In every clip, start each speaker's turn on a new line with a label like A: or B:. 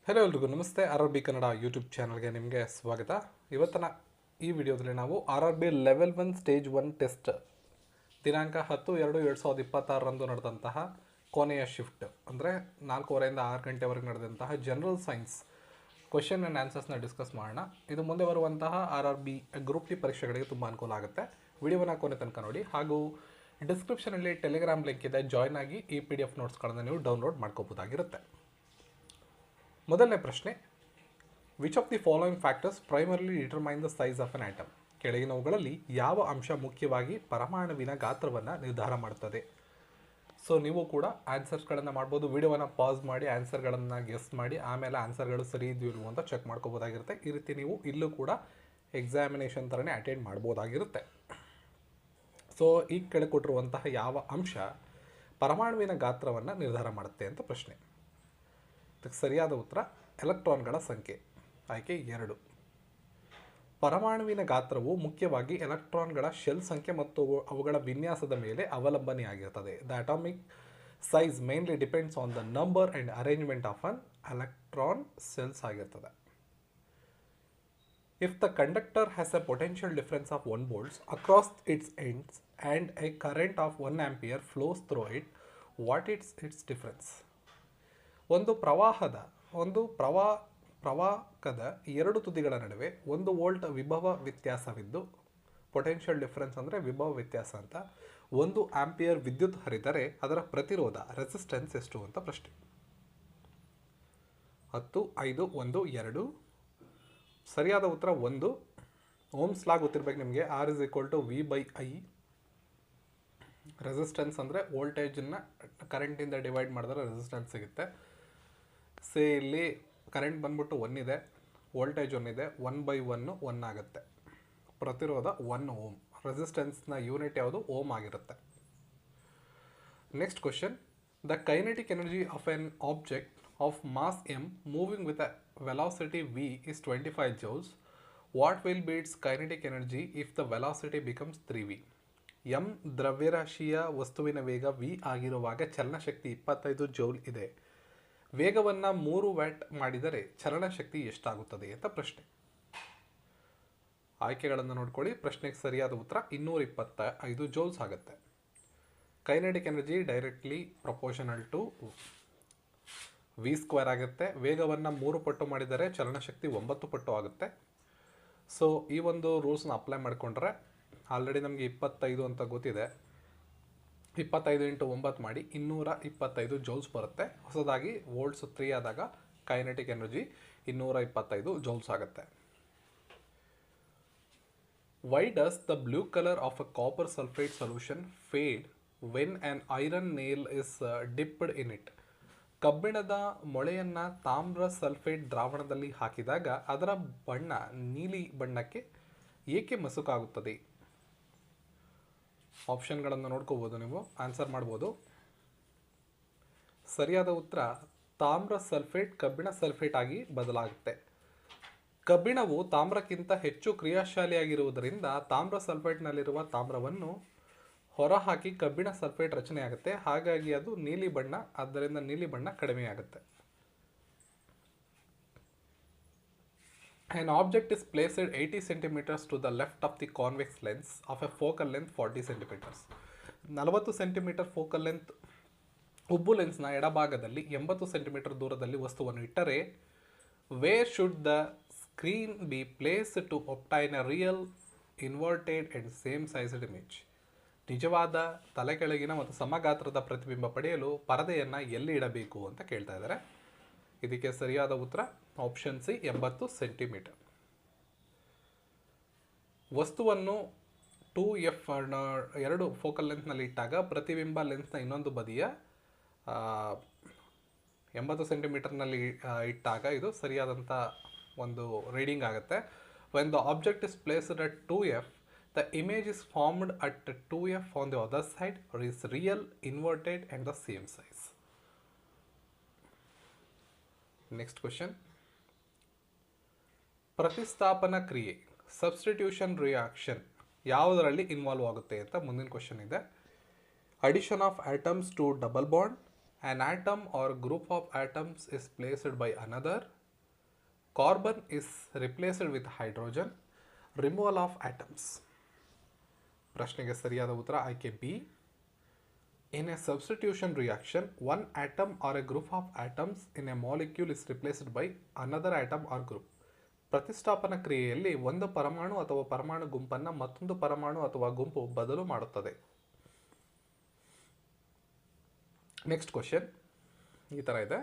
A: Hello ಎಲ್ರಿಗೂ ನಮಸ್ತೆ. R R B Kannada YouTube ಚಾನಲ್ಗೆ ನಿಮಗೆ ಸ್ವಾಗತ. ಇವತ್ತಿನ ಈ ವಿಡಿಯೋದಲ್ಲಿ ನಾವು R R B level 1 stage 1 test ದಿನಾಂಕ 10/2/2026 ನಡೆದಂತಹ ಕೊನೆಯ ಶಿಫ್ಟ್ ಅಂದರೆ 4:15 6 ಗಂಟೆವರೆಗೆ ನಡೆದಂತಹ ಜನರಲ್ ಸೈನ್ಸ್ ಕ್ವೆಶನ್ ಆ್ಯಂಡ್ ಆನ್ಸರ್ಸ್ನ ಡಿಸ್ಕಸ್ ಮಾಡೋಣ. ಇದು ಮುಂದೆ ಬರುವಂತಹ R R B group D ಪರೀಕ್ಷೆಗಳಿಗೆ ತುಂಬ ಅನುಕೂಲ ಆಗುತ್ತೆ. ವಿಡಿಯೋನ ಕೊನೆ ತನಕ ನೋಡಿ. ಹಾಗೂ ಡಿಸ್ಕ್ರಿಪ್ಷನಲ್ಲಿ ಟೆಲಿಗ್ರಾಮ್ ಲಿಂಕ್ ಇದೆ, ಜಾಯ್ನ್ ಆಗಿ ಈ PDF ನೋಟ್ಸ್ಗಳನ್ನು ನೀವು ಡೌನ್ಲೋಡ್ ಮಾಡ್ಕೋಬೋದಾಗಿರುತ್ತೆ. ಮೊದಲನೇ ಪ್ರಶ್ನೆ, which of the following factors primarily determine the size of an atom? ಕೆಳಗಿನವುಗಳಲ್ಲಿ ಯಾವ ಅಂಶ ಮುಖ್ಯವಾಗಿ ಪರಮಾಣುವಿನ ಗಾತ್ರವನ್ನು ನಿರ್ಧಾರ ಮಾಡುತ್ತದೆ? ಸೊ ನೀವು ಕೂಡ ಆನ್ಸರ್ಸ್ಗಳನ್ನು ಮಾಡ್ಬೋದು. ವಿಡಿಯೋವನ್ನು ಪಾಸ್ ಮಾಡಿ ಆನ್ಸರ್ಗಳನ್ನು ಗೆಸ್ ಮಾಡಿ ಆಮೇಲೆ ಆನ್ಸರ್ಗಳು ಸರಿ ಇದೆಯೋ ಅಂತ ಚೆಕ್ ಮಾಡ್ಕೋಬೋದಾಗಿರುತ್ತೆ. ಈ ರೀತಿ ನೀವು ಇಲ್ಲೂ ಕೂಡ ಎಕ್ಸಾಮಿನೇಷನ್ ಥರನೇ ಅಟೆಂಡ್ ಮಾಡ್ಬೋದಾಗಿರುತ್ತೆ. ಸೊ ಈ ಕೆಳಗೆ ಕೊಟ್ಟಿರುವಂತಹ ಯಾವ ಅಂಶ ಪರಮಾಣುವಿನ ಗಾತ್ರವನ್ನು ನಿರ್ಧಾರ ಮಾಡುತ್ತೆ ಅಂತ ಪ್ರಶ್ನೆ. ಇದಕ್ಕೆ ಸರಿಯಾದ ಉತ್ತರ ಎಲೆಕ್ಟ್ರಾನ್ಗಳ ಸಂಖ್ಯೆ, ಆಯ್ಕೆ 2. ಪರಮಾಣುವಿನ ಗಾತ್ರವು ಮುಖ್ಯವಾಗಿ ಎಲೆಕ್ಟ್ರಾನ್ಗಳ ಶೆಲ್ ಸಂಖ್ಯೆ ಮತ್ತು ಅವುಗಳ ವಿನ್ಯಾಸದ ಮೇಲೆ ಅವಲಂಬನೆಯಾಗಿರುತ್ತದೆ. The atomic size mainly depends on the number and arrangement of an electron shells ಆಗಿರ್ತದೆ. If the conductor has a potential difference of 1 volts across its ends and a current of 1 ampere flows through it, what is its difference? ಒಂದು ಪ್ರವಾಹಕದ ಎರಡು ತುದಿಗಳ ನಡುವೆ 1 volt ವಿಭವ ವ್ಯತ್ಯಾಸವಿದ್ದು, potential difference ಅಂದರೆ ವಿಭವ ವ್ಯತ್ಯಾಸ ಅಂತ, 1 ampere ವಿದ್ಯುತ್ ಹರಿದರೆ ಅದರ ಪ್ರತಿರೋಧ ರೆಸಿಸ್ಟೆನ್ಸ್ ಎಷ್ಟು ಅಂತ ಪ್ರಶ್ನೆ. 10, 5, 1, 2. ಸರಿಯಾದ ಉತ್ತರ 1. ಓಮ್ಸ್ ಲಾ ಗೊತ್ತಿರಬೇಕು ನಿಮಗೆ. R = V/I. ರೆಸಿಸ್ಟೆನ್ಸ್ ಅಂದರೆ ವೋಲ್ಟೇಜನ್ನು ಕರೆಂಟಿಂದ ಡಿವೈಡ್ ಮಾಡಿದ್ರೆ ರೆಸಿಸ್ಟೆನ್ಸ್ ಸಿಗುತ್ತೆ. ಇಲ್ಲಿ ಕರೆಂಟ್ ಬಂದ್ಬಿಟ್ಟು 1 ಇದೆ, ವೋಲ್ಟೇಜ್ 1 ಇದೆ, 1/1 1 ಆಗುತ್ತೆ. ಪ್ರತಿರೋಧ 1 ಓಮ್. ರೆಸಿಸ್ಟೆನ್ಸ್ನ ಯೂನಿಟ್ ಯಾವುದು? ಓಮ್ ಆಗಿರುತ್ತೆ. Next question, the kinetic energy of an object of mass m moving with a velocity v is 25 joules. What will be its kinetic energy if the velocity becomes 3v? m ದ್ರವ್ಯರಾಶಿಯ ವಸ್ತುವಿನ ವೇಗ v ಆಗಿರುವಾಗ ಚಲನಶಕ್ತಿ 25 joule ಇದೆ. ವೇಗವನ್ನು 3 watt ಮಾಡಿದರೆ ಚಲನಶಕ್ತಿ ಎಷ್ಟಾಗುತ್ತದೆ ಅಂತ ಪ್ರಶ್ನೆ. ಆಯ್ಕೆಗಳನ್ನು ನೋಡ್ಕೊಳ್ಳಿ. ಪ್ರಶ್ನೆಗೆ ಸರಿಯಾದ ಉತ್ತರ 225 ಜೌಲ್ಸ್ ಆಗುತ್ತೆ. Kinetic energy directly proportional to v² ಆಗುತ್ತೆ. ವೇಗವನ್ನು 3 ಪಟ್ಟು ಮಾಡಿದರೆ ಚಲನಶಕ್ತಿ 9 ಪಟ್ಟು ಆಗುತ್ತೆ. ಸೊ ಈ ಒಂದು ರೂಲ್ಸ್ನ ಅಪ್ಲೈ ಮಾಡಿಕೊಂಡ್ರೆ ಆಲ್ರೆಡಿ ನಮಗೆ 25 ಅಂತ ಗೊತ್ತಿದೆ. 25 × 9 ಮಾಡಿ 225 ಜೌಲ್ಸ್ ಬರುತ್ತೆ. ಹೊಸದಾಗಿ ವೋಲ್ಟ್ಸ್ 3 ಆದಾಗ ಕೈನೆಟಿಕ್ ಎನರ್ಜಿ 225 ಜೌಲ್ಸ್ ಆಗುತ್ತೆ. Why does the blue colour of a copper sulphate solution fade when an iron nail is dipped in it? ಕಬ್ಬಿಣದ ಮೊಳೆಯನ್ನು ತಾಮ್ರ ಸಲ್ಫೇಟ್ ದ್ರಾವಣದಲ್ಲಿ ಹಾಕಿದಾಗ ಅದರ ಬಣ್ಣ ನೀಲಿ ಬಣ್ಣಕ್ಕೆ ಏಕೆ ಮಸುಕಾಗುತ್ತದೆ? ಆಪ್ಷನ್ಗಳನ್ನು ನೋಡ್ಕೋಬೋದು, ನೀವು ಆನ್ಸರ್ ಮಾಡ್ಬೋದು. ಸರಿಯಾದ ಉತ್ತರ ತಾಮ್ರ ಸಲ್ಫೇಟ್ ಕಬ್ಬಿಣ ಸಲ್ಫೇಟ್ ಆಗಿ ಬದಲಾಗುತ್ತೆ. ಕಬ್ಬಿಣವು ತಾಮ್ರಕ್ಕಿಂತ ಹೆಚ್ಚು ಕ್ರಿಯಾಶಾಲಿಯಾಗಿರುವುದರಿಂದ ತಾಮ್ರ ಸಲ್ಫೇಟ್ನಲ್ಲಿರುವ ತಾಮ್ರವನ್ನು ಹೊರಹಾಕಿ ಕಬ್ಬಿಣ ಸಲ್ಫೇಟ್ ರಚನೆಯಾಗುತ್ತೆ. ಹಾಗಾಗಿ ಅದು ನೀಲಿ ಬಣ್ಣ, ಆದ್ದರಿಂದ ನೀಲಿ ಬಣ್ಣ ಕಡಿಮೆಯಾಗುತ್ತೆ. An object is placed 80 cm to the left of the convex lens of a focal length 40 cm. 40 cm focal length ಉಬ್ಬು ಲೆನ್ಸ್ನ ಎಡಭಾಗದಲ್ಲಿ 80 cm ದೂರದಲ್ಲಿ ವಸ್ತುವನ್ನು ಇಟ್ಟರೆ, where should the screen be place to obtain a real inverted and same sized image? ನಿಜವಾದ ತಲೆಕೆಳಗಿನ ಮತ್ತು ಸಮಗಾತ್ರದ ಪ್ರತಿಬಿಂಬ ಪಡೆಯಲು ಪರದೆಯನ್ನು ಎಲ್ಲಿ ಇಡಬೇಕು ಅಂತ ಕೇಳ್ತಾ ಇದ್ದಾರೆ. ಇದಕ್ಕೆ ಸರಿಯಾದ ಉತ್ತರ ಆಪ್ಷನ್ ಸಿ 80 cm. ವಸ್ತುವನ್ನು 2f 2 ಫೋಕಲ್ ಲೆಂತ್ನಲ್ಲಿ ಇಟ್ಟಾಗ ಪ್ರತಿಬಿಂಬ ಲೆನ್ಸ್ನ ಇನ್ನೊಂದು ಬದಿಯ 80 ಸೆಂಟಿಮೀಟರ್ನಲ್ಲಿ ಇಟ್ಟಾಗ ಇದು ಸರಿಯಾದಂಥ ಒಂದು ರೀಡಿಂಗ್ ಆಗುತ್ತೆ. When the object is placed at 2f, the image is formed at 2f on the other side is real, inverted and the same size. Next question, ಪ್ರತಿಸ್ಥಾಪನ ಕ್ರಿಯೆ ಸಬ್ಸ್ಟಿಟ್ಯೂಷನ್ ರಿಯಾಕ್ಷನ್ ಯಾವುದರಲ್ಲಿ ಇನ್ವಾಲ್ವ್ ಆಗುತ್ತೆ ಅಂತ ಮುಂದಿನ ಕ್ವೆಶನ್ ಇದೆ. Addition of atoms to double bond, an atom or group of atoms is placed by another, carbon is replaced with hydrogen, removal of atoms. ಪ್ರಶ್ನೆಗೆ ಸರಿಯಾದ ಉತ್ತರ ಆಯ್ಕೆ B. In a substitution reaction, one atom or a group of atoms in a molecule is replaced by another atom or group. ಪ್ರತಿಷ್ಠಾಪನ ಕ್ರಿಯೆಯಲ್ಲಿ ಒಂದು ಪರಮಾಣು ಅಥವಾ ಪರಮಾಣು ಗುಂಪನ್ನು ಮತ್ತೊಂದು ಪರಮಾಣು ಅಥವಾ ಗುಂಪು ಬದಲು ಮಾಡುತ್ತದೆ. ನೆಕ್ಸ್ಟ್ ಕ್ವಶನ್ ಈ ಥರ ಇದೆ.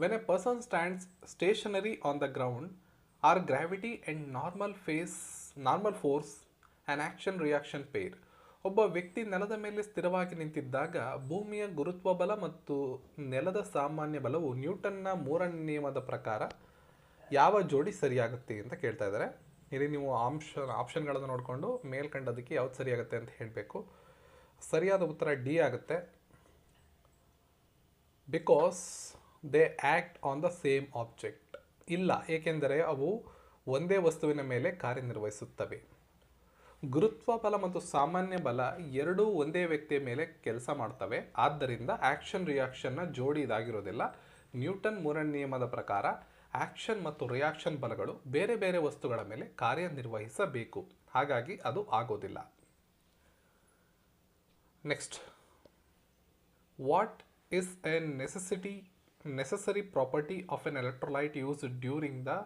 A: When a person stands stationary on the ground, are gravity and normal force an action reaction pair? ಒಬ್ಬ ವ್ಯಕ್ತಿ ನೆಲದ ಮೇಲೆ ಸ್ಥಿರವಾಗಿ ನಿಂತಿದ್ದಾಗ ಭೂಮಿಯ ಗುರುತ್ವ ಬಲ ಮತ್ತು ನೆಲದ ಸಾಮಾನ್ಯ ಬಲವು ನ್ಯೂಟನ್ನ ಮೂರನೇ ನಿಯಮದ ಪ್ರಕಾರ ಯಾವ ಜೋಡಿ ಸರಿಯಾಗುತ್ತೆ ಅಂತ ಕೇಳ್ತಾ ಇದ್ದಾರೆ. ಇಲ್ಲಿ ನೀವು ಆಪ್ಷನ್ಗಳನ್ನು ನೋಡಿಕೊಂಡು ಮೇಲ್ಕಂಡದಕ್ಕೆ ಯಾವ್ದು ಸರಿಯಾಗುತ್ತೆ ಅಂತ ಹೇಳಬೇಕು. ಸರಿಯಾದ ಉತ್ತರ ಡಿ ಆಗುತ್ತೆ. Because they act on the same object. ಇಲ್ಲ, ಏಕೆಂದರೆ ಅವು ಒಂದೇ ವಸ್ತುವಿನ ಮೇಲೆ ಕಾರ್ಯನಿರ್ವಹಿಸುತ್ತವೆ. ಗುರುತ್ವ ಬಲ ಮತ್ತು ಸಾಮಾನ್ಯ ಬಲ ಎರಡೂ ಒಂದೇ ವ್ಯಕ್ತಿಯ ಮೇಲೆ ಕೆಲಸ ಮಾಡ್ತವೆ. ಆದ್ದರಿಂದ ಆ್ಯಕ್ಷನ್ ರಿಯಾಕ್ಷನ್ನ ಜೋಡಿ ಇದಾಗಿರೋದಿಲ್ಲ. ನ್ಯೂಟನ್ ಮೂರನೇ ನಿಯಮದ ಪ್ರಕಾರ ಆ್ಯಕ್ಷನ್ ಮತ್ತು ರಿಯಾಕ್ಷನ್ ಬಲಗಳು ಬೇರೆ ಬೇರೆ ವಸ್ತುಗಳ ಮೇಲೆ ಕಾರ್ಯನಿರ್ವಹಿಸಬೇಕು. ಹಾಗಾಗಿ ಅದು ಆಗೋದಿಲ್ಲ. Next, what is a necessary property of an electrolyte used during the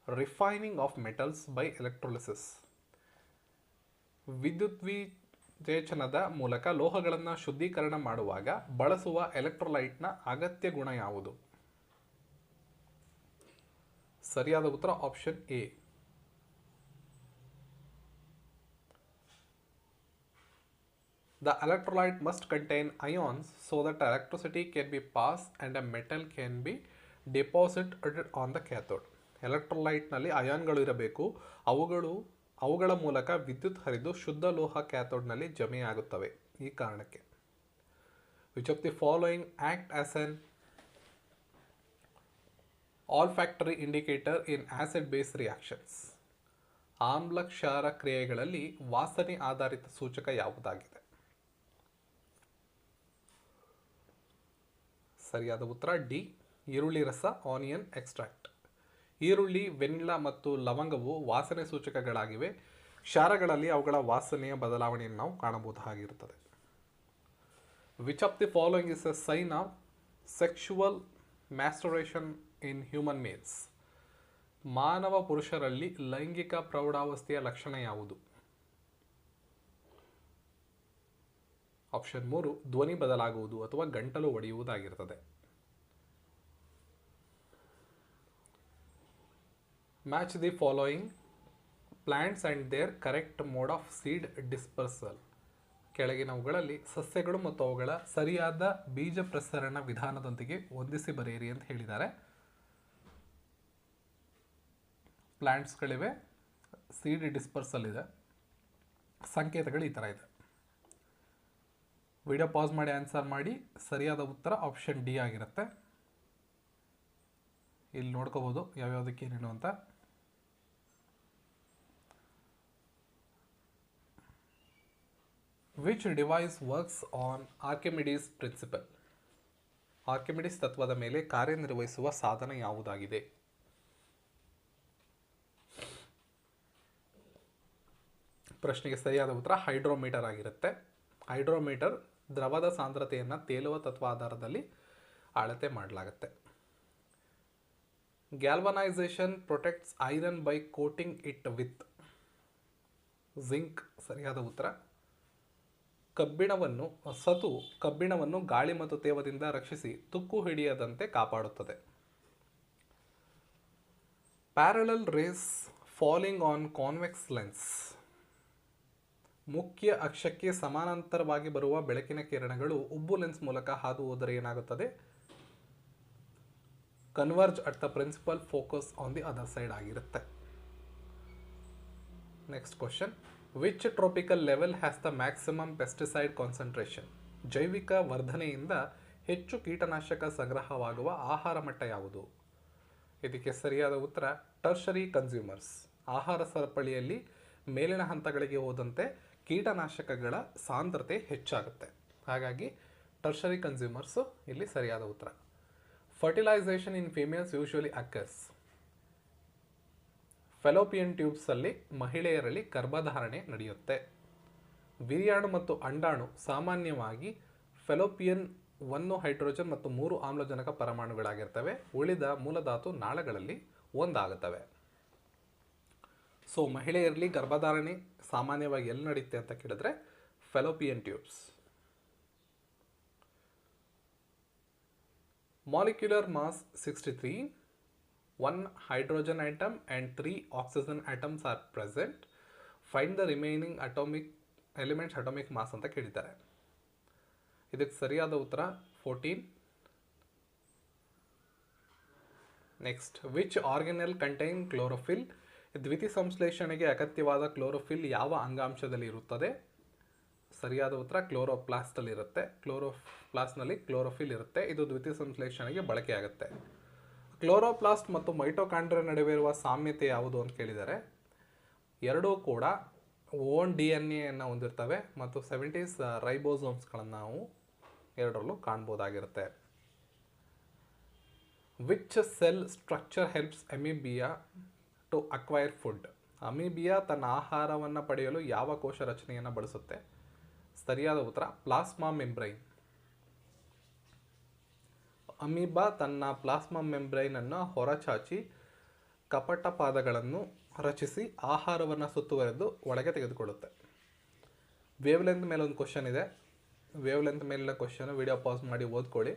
A: refining of metals by electrolysis? ವಿದ್ಯುದ್ವಿಜೇಚನದ ಮೂಲಕ ಲೋಹಗಳನ್ನು ಶುದ್ಧೀಕರಣ ಮಾಡುವಾಗ ಬಳಸುವ ಎಲೆಕ್ಟ್ರೋಲೈಟ್ನ ಅಗತ್ಯ ಗುಣ ಯಾವುದು? ಸರಿಯಾದ ಉತ್ತರ option A. The electrolyte must contain ions so that electricity can be passed and a metal can be deposited on the cathode. ಎಲೆಕ್ಟ್ರೋಲೈಟ್ನಲ್ಲಿ ಅಯಾನ್ಗಳು ಇರಬೇಕು. ಅವುಗಳ ಮೂಲಕ ವಿದ್ಯುತ್ ಹರಿದು ಶುದ್ಧ ಲೋಹ ಕ್ಯಾಥೋಡ್ನಲ್ಲಿ ಜಮೆಯಾಗುತ್ತವೆ. ಈ ಕಾರಣಕ್ಕೆ which of the following act as an olfactory indicator in acid base reactions? ಆಮ್ಲ ಕ್ಷಾರ ಕ್ರಿಯೆಗಳಲ್ಲಿ ವಾಸನೆ ಆಧಾರಿತ ಸೂಚಕ ಯಾವುದಾಗಿದೆ? ಸರಿಯಾದ ಉತ್ತರ ಡಿ. ಈರುಳ್ಳಿ ರಸ, ಆನಿಯನ್ ಎಕ್ಸ್ಟ್ರಾಕ್ಟ್. ಈರುಳ್ಳಿ, ವೆನಿಲಾ ಮತ್ತು ಲವಂಗವು ವಾಸನೆ ಸೂಚಕಗಳಾಗಿವೆ. ಕ್ಷಾರಗಳಲ್ಲಿ ಅವುಗಳ ವಾಸನೆಯ ಬದಲಾವಣೆಯನ್ನು ನಾವು ಕಾಣಬಹುದಾಗಿರುತ್ತದೆ. Which of the following is a sign of sexual maturation in human males? ಮಾನವ ಪುರುಷರಲ್ಲಿ ಲೈಂಗಿಕ ಪ್ರೌಢಾವಸ್ಥೆಯ ಲಕ್ಷಣ ಯಾವುದು? ಆಪ್ಷನ್ 3 ಧ್ವನಿ ಬದಲಾಗುವುದು ಅಥವಾ ಗಂಟಲು ಒಡೆಯುವುದಾಗಿರುತ್ತದೆ. Match the following plants and their correct mode of seed dispersal. ಕೆಳಗಿನವುಗಳಲ್ಲಿ ಸಸ್ಯಗಳು ಮತ್ತು ಅವುಗಳ ಸರಿಯಾದ ಬೀಜ ಪ್ರಸರಣ ವಿಧಾನದೊಂದಿಗೆ ಹೊಂದಿಸಿ ಬರೆಯಿರಿ ಅಂತ ಹೇಳಿದ್ದಾರೆ. ಪ್ಲಾಂಟ್ಸ್ಗಳಿವೆ, ಸೀಡ್ ಡಿಸ್ಪರ್ಸಲ್ ಇದೆ, ಸಂಕೇತಗಳು ಈ ಥರ ಇದೆ. ವಿಡಿಯೋ ಪಾಸ್ ಮಾಡಿ ಆನ್ಸರ್ ಮಾಡಿ. ಸರಿಯಾದ ಉತ್ತರ ಆಪ್ಷನ್ ಡಿ ಆಗಿರುತ್ತೆ. ಇಲ್ಲಿ ನೋಡ್ಕೋಬೋದು ಯಾವ್ಯಾವುದಕ್ಕೆ ಏನೇನು ಅಂತ. Which device works on Archimedes principle? Archimedes ತತ್ವದ ಮೇಲೆ ಕಾರ್ಯನಿರ್ವಹಿಸುವ ಸಾಧನ ಯಾವುದಾಗಿದೆ? ಪ್ರಶ್ನೆಗೆ ಸರಿಯಾದ ಉತ್ತರ ಹೈಡ್ರೋಮೀಟರ್ ಆಗಿರುತ್ತೆ. ಹೈಡ್ರೋಮೀಟರ್ ದ್ರವದ ಸಾಂದ್ರತೆಯನ್ನು ತೇಲುವ ತತ್ವ ಆಧಾರದಲ್ಲಿ ಅಳತೆ ಮಾಡಲಾಗುತ್ತೆ. Galvanisation protects iron by coating it with zinc. ಸರಿಯಾದ ಉತ್ತರ. ಕಬ್ಬಿಣವನ್ನು ಗಾಳಿ ಮತ್ತು ತೇವದಿಂದ ರಕ್ಷಿಸಿ ತುಕ್ಕು ಹಿಡಿಯದಂತೆ ಕಾಪಾಡುತ್ತದೆ. Parallel rays falling on convex lens. ಮುಖ್ಯ ಅಕ್ಷಕ್ಕೆ ಸಮಾನಾಂತರವಾಗಿ ಬರುವ ಬೆಳಕಿನ ಕಿರಣಗಳು ಉಬ್ಬು ಲೆನ್ಸ್ ಮೂಲಕ ಹಾದು ಹೋದರೆ ಏನಾಗುತ್ತದೆ? Converge at the principal focus on the other side ಆಗಿರುತ್ತೆ. Next question, which tropical level has the maximum pesticide concentration? ಜೈವಿಕ ವರ್ಧನೆಯಿಂದ ಹೆಚ್ಚು ಕೀಟನಾಶಕ ಸಂಗ್ರಹವಾಗುವ ಆಹಾರ ಮಟ್ಟ ಯಾವುದು? ಇದಕ್ಕೆ ಸರಿಯಾದ ಉತ್ತರ ಟರ್ಷರಿ ಕನ್ಸ್ಯೂಮರ್ಸ್. ಆಹಾರ ಸರಪಳಿಯಲ್ಲಿ ಮೇಲಿನ ಹಂತಗಳಿಗೆ ಹೋದಂತೆ ಕೀಟನಾಶಕಗಳ ಸಾಂದ್ರತೆ ಹೆಚ್ಚಾಗುತ್ತೆ. ಹಾಗಾಗಿ ಟರ್ಷರಿ ಕನ್ಸ್ಯೂಮರ್ಸು ಇಲ್ಲಿ ಸರಿಯಾದ ಉತ್ತರ. Fertilisation in females usually occurs. Fallopian ಟ್ಯೂಬ್ಸಲ್ಲಿ ಮಹಿಳೆಯರಲ್ಲಿ ಗರ್ಭಧಾರಣೆ ನಡೆಯುತ್ತೆ. ವೀರ್ಯಾಣು ಮತ್ತು ಅಂಡಾಣು ಸಾಮಾನ್ಯವಾಗಿ ಫೆಲೋಪಿಯನ್ 1 ಹೈಡ್ರೋಜನ್ ಮತ್ತು 3 ಆಮ್ಲಜನಕ ಪರಮಾಣುಗಳಾಗಿರ್ತವೆ. ಉಳಿದ ಮೂಲಧಾತು ನಾಳಗಳಲ್ಲಿ ಒಂದಾಗುತ್ತವೆ. ಸೊ ಮಹಿಳೆಯರಲ್ಲಿ ಗರ್ಭಧಾರಣೆ ಸಾಮಾನ್ಯವಾಗಿ ಎಲ್ಲಿ ನಡೆಯುತ್ತೆ ಅಂತ ಕೇಳಿದ್ರೆ fallopian tubes. Molecular mass 63, 1 hydrogen atom and 3 oxygen atoms are present. Find the remaining elements atomic mass ಅಂತ ಕೇಳಿದ್ದಾರೆ. ಇದಕ್ಕೆ ಸರಿಯಾದ ಉತ್ತರ 14. Next, which organelle contain chlorophyll. ದ್ವಿತೀಯ ಸಂಶ್ಲೇಷಣೆಗೆ ಅಗತ್ಯವಾದ ಕ್ಲೋರೋಫಿಲ್ ಯಾವ ಅಂಗಾಂಶದಲ್ಲಿ ಇರುತ್ತದೆ? ಸರಿಯಾದ ಉತ್ತರ ಕ್ಲೋರೋಪ್ಲಾಸ್ಟಲ್ಲಿ ಇರುತ್ತೆ. ಕ್ಲೋರೋಪ್ಲಾಸ್ಟ್ನಲ್ಲಿ ಕ್ಲೋರೋಫಿಲ್ ಇರುತ್ತೆ. ಇದು ದ್ವಿತೀಯ ಸಂಶ್ಲೇಷಣೆಗೆ ಬಳಕೆಯಾಗುತ್ತೆ. ಕ್ಲೋರೋಪ್ಲಾಸ್ಟ್ ಮತ್ತು ಮೈಟೋಕಾಂಡ್ರಿಯಾ ನಡುವೆ ಇರುವ ಸಾಮ್ಯತೆ ಯಾವುದು ಅಂತ ಕೇಳಿದ್ದಾರೆ. ಎರಡೂ ಕೂಡ ಓನ್ DNA ಹೊಂದಿರ್ತವೆ ಮತ್ತು 70s ರೈಬೋಸೋಮ್ಸ್ಗಳನ್ನು ನಾವು ಎರಡರಲ್ಲೂ ಕಾಣ್ಬೋದಾಗಿರುತ್ತೆ. Which cell structure helps amoeba to acquire food. Amoeba ತನ್ನ ಆಹಾರವನ್ನು ಪಡೆಯಲು ಯಾವ ಕೋಶ ರಚನೆಯನ್ನು ಬಳಸುತ್ತೆ? ಸರಿಯಾದ ಉತ್ತರ ಪ್ಲಾಸ್ಮಾ ಮೆಂಬ್ರೈನ್. ಅಮೀಬಾ ತನ್ನ ಪ್ಲಾಸ್ಮಾ ಮೆಂಬ್ರೈನನ್ನು ಹೊರಚಾಚಿ ಕಪಟ ಪಾದಗಳನ್ನು ರಚಿಸಿ ಆಹಾರವನ್ನು ಸುತ್ತುವರೆದು ಒಳಗೆ ತೆಗೆದುಕೊಳ್ಳುತ್ತೆ. ವೇವ್ಲೆಂತ್ ಮೇಲೆ ಒಂದು ಕ್ವಶನ್ ಇದೆ. ವೇವ್ಲೆಂತ್ ಮೇಲಿನ ಕ್ವಶನ್ ವಿಡಿಯೋ ಪಾಸ್ ಮಾಡಿ ಓದ್ಕೊಳ್ಳಿ.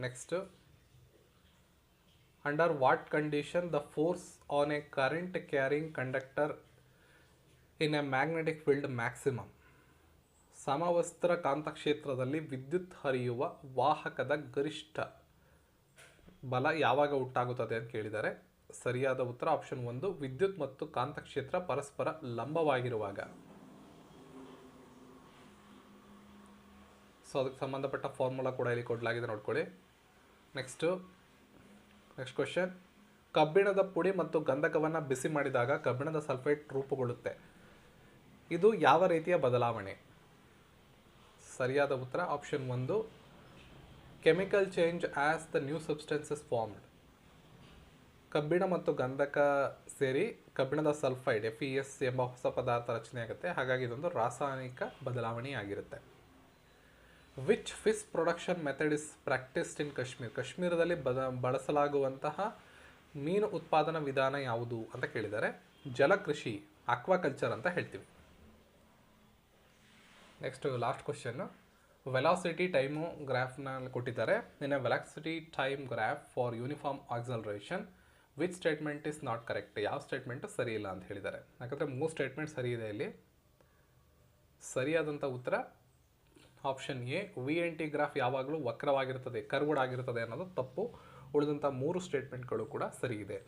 A: Next, under what condition the force on a current carrying conductor in a magnetic field maximum. ಸಮವಸ್ತ್ರ ಕಾಂತಕ್ಷೇತ್ರದಲ್ಲಿ ವಿದ್ಯುತ್ ಹರಿಯುವ ವಾಹಕದ ಗರಿಷ್ಠ ಬಲ ಯಾವಾಗ ಉಂಟಾಗುತ್ತದೆ ಅಂತ ಕೇಳಿದ್ದಾರೆ. ಸರಿಯಾದ ಉತ್ತರ ಆಪ್ಷನ್ 1, ವಿದ್ಯುತ್ ಮತ್ತು ಕಾಂತಕ್ಷೇತ್ರ ಪರಸ್ಪರ ಲಂಬವಾಗಿರುವಾಗ. ಸೊ ಅದಕ್ಕೆ ಸಂಬಂಧಪಟ್ಟ ಫಾರ್ಮುಲಾ ಕೂಡ ಇಲ್ಲಿ ಕೊಡಲಾಗಿದೆ, ನೋಡ್ಕೊಳ್ಳಿ. ನೆಕ್ಸ್ಟ್ ಕ್ವಶನ್, ಕಬ್ಬಿಣದ ಪುಡಿ ಮತ್ತು ಗಂಧಕವನ್ನು ಬಿಸಿ ಮಾಡಿದಾಗ ಕಬ್ಬಿಣದ ಸಲ್ಫೇಟ್ ರೂಪುಗೊಳ್ಳುತ್ತೆ. ಇದು ಯಾವ ರೀತಿಯ ಬದಲಾವಣೆ? ಸರಿಯಾದ ಉತ್ತರ option 1, chemical change as the new substances formed. ಕಬ್ಬಿಣ ಮತ್ತು ಗಂಧಕ ಸೇರಿ ಕಬ್ಬಿಣದ ಸಲ್ಫೈಡ್ FeS ಎಂಬ ಹೊಸ ಪದಾರ್ಥ ರಚನೆಯಾಗುತ್ತೆ. ಹಾಗಾಗಿ ಇದೊಂದು ರಾಸಾಯನಿಕ ಬದಲಾವಣೆಯಾಗಿರುತ್ತೆ. Which fish production method is practised in Kashmir. ಕಾಶ್ಮೀರದಲ್ಲಿ ಬಳಸಲಾಗುವಂತಹ ಮೀನು ಉತ್ಪಾದನಾ ವಿಧಾನ ಯಾವುದು ಅಂತ ಕೇಳಿದ್ದಾರೆ. ಜಲಕೃಷಿ, ಆಕ್ವಾಕಲ್ಚರ್ ಅಂತ ಹೇಳ್ತೀವಿ. Next last question, velocity time ಗ್ರಾಫ್ನಲ್ಲಿ ಕೊಟ್ಟಿದ್ದಾರೆ. In a velocity time graph for uniform acceleration which statement is not correct. ಯಾವ ಸ್ಟೇಟ್ಮೆಂಟು ಸರಿ ಇಲ್ಲ ಅಂತ ಹೇಳಿದ್ದಾರೆ. ಯಾಕಂದರೆ 3 ಸ್ಟೇಟ್ಮೆಂಟ್ ಸರಿ ಇದೆ ಇಲ್ಲಿ. ಸರಿಯಾದಂಥ ಉತ್ತರ ಆಪ್ಷನ್ ಎ, VNT ಗ್ರಾಫ್ ಯಾವಾಗಲೂ ವಕ್ರವಾಗಿರ್ತದೆ, ಕರ್ವ್ಡ್ ಆಗಿರ್ತದೆ ಅನ್ನೋದು ತಪ್ಪು. ಉಳಿದಂಥ 3 ಸ್ಟೇಟ್ಮೆಂಟ್ಗಳು ಕೂಡ ಸರಿ ಇದೆ.